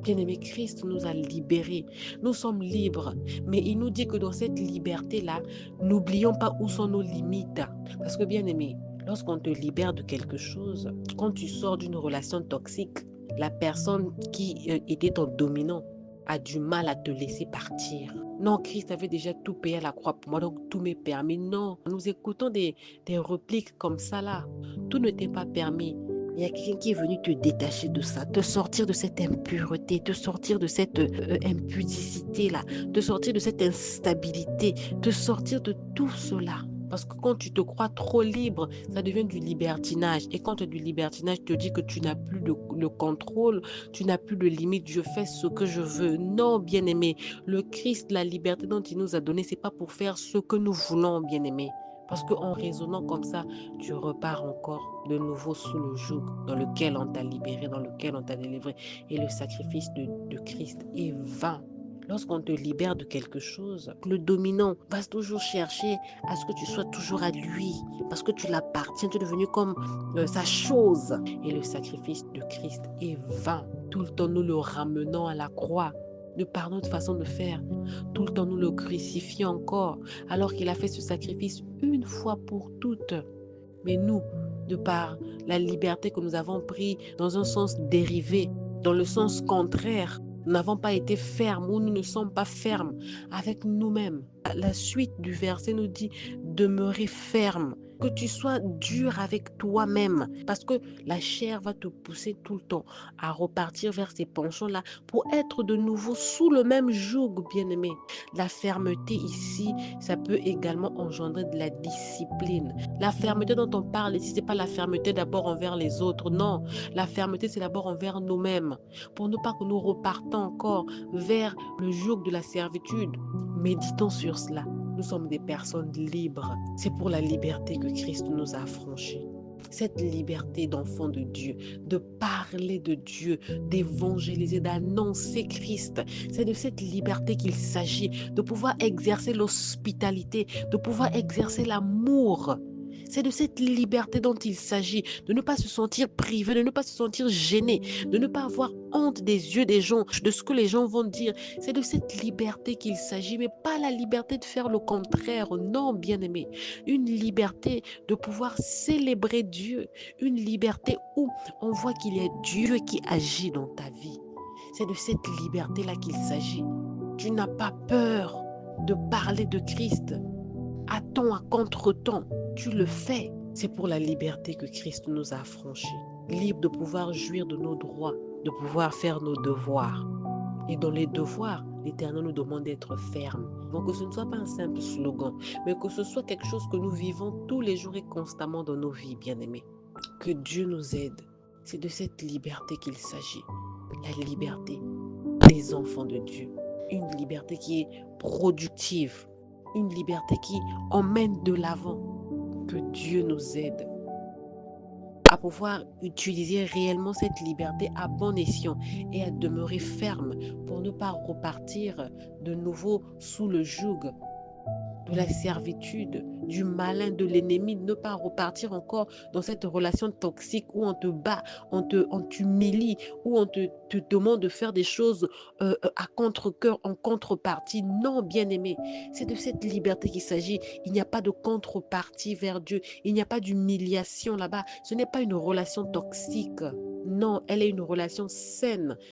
Bien-aimé, Christ nous a libérés. Nous sommes libres. Mais il nous dit que dans cette liberté-là, n'oublions pas où sont nos limites. Parce que, bien-aimé, lorsqu'on te libère de quelque chose, quand tu sors d'une relation toxique, la personne qui était ton dominant a du mal à te laisser partir. Non, Christ avait déjà tout payé à la croix pour moi, donc tout m'est permis. Non, nous écoutons des répliques comme ça là. Tout ne t'est pas permis. Il y a quelqu'un qui est venu te détacher de ça, te sortir de cette impureté, te sortir de cette impudicité-là, te sortir de cette instabilité, te sortir de tout cela. Parce que quand tu te crois trop libre, ça devient du libertinage. Et quand tu as du libertinage, tu te dis que tu n'as plus le contrôle, tu n'as plus de limite, je fais ce que je veux. Non, bien-aimé, le Christ, la liberté dont il nous a donné, c'est pas pour faire ce que nous voulons, bien-aimé. Parce qu'en raisonnant comme ça, tu repars encore de nouveau sous le joug dans lequel on t'a libéré, dans lequel on t'a délivré. Et le sacrifice de Christ est vain. Lorsqu'on te libère de quelque chose, le dominant va toujours chercher à ce que tu sois toujours à lui, parce que tu l'appartiens, tu es devenu comme sa chose. Et le sacrifice de Christ est vain. Tout le temps, nous le ramenons à la croix, de par notre façon de faire. Tout le temps, nous le crucifions encore, alors qu'il a fait ce sacrifice une fois pour toutes. Mais nous, de par la liberté que nous avons prise dans un sens dérivé, dans le sens contraire, nous n'avons pas été fermes ou nous ne sommes pas fermes avec nous-mêmes. La suite du verset nous dit demeurer ferme, que tu sois dur avec toi-même, parce que la chair va te pousser tout le temps à repartir vers ces penchants-là pour être de nouveau sous le même joug, bien-aimé. La fermeté ici, ça peut également engendrer de la discipline. La fermeté dont on parle ici, ce n'est pas la fermeté d'abord envers les autres, non. La fermeté, c'est d'abord envers nous-mêmes, pour ne pas que nous repartons encore vers le joug de la servitude. Méditons sur cela. Nous sommes des personnes libres. C'est pour la liberté que Christ nous a affranchis. Cette liberté d'enfant de Dieu, de parler de Dieu, d'évangéliser, d'annoncer Christ. C'est de cette liberté qu'il s'agit, de pouvoir exercer l'hospitalité, de pouvoir exercer l'amour. C'est de cette liberté dont il s'agit, de ne pas se sentir privé, de ne pas se sentir gêné, de ne pas avoir honte des yeux des gens, de ce que les gens vont dire. C'est de cette liberté qu'il s'agit, mais pas la liberté de faire le contraire. Non, bien-aimé. Une liberté de pouvoir célébrer Dieu, une liberté où on voit qu'il y a Dieu qui agit dans ta vie. C'est de cette liberté-là qu'il s'agit. Tu n'as pas peur de parler de Christ. À temps, à contre-temps, tu le fais. C'est pour la liberté que Christ nous a affranchis. Libre de pouvoir jouir de nos droits, de pouvoir faire nos devoirs. Et dans les devoirs, l'Éternel nous demande d'être ferme. Donc que ce ne soit pas un simple slogan, mais que ce soit quelque chose que nous vivons tous les jours et constamment dans nos vies, bien-aimés. Que Dieu nous aide. C'est de cette liberté qu'il s'agit. La liberté des enfants de Dieu. Une liberté qui est productive. Une liberté qui emmène de l'avant. Que Dieu nous aide à pouvoir utiliser réellement cette liberté à bon escient et à demeurer ferme pour ne pas repartir de nouveau sous le joug de la servitude, du malin, de l'ennemi, ne pas repartir encore dans cette relation toxique où on te bat, on t'humilie, où on te demande de faire des choses à contre-cœur, en contrepartie. Non, bien-aimé, c'est de cette liberté qu'il s'agit. Il n'y a pas de contrepartie vers Dieu. Il n'y a pas d'humiliation là-bas. Ce n'est pas une relation toxique. Non, elle est une relation saine.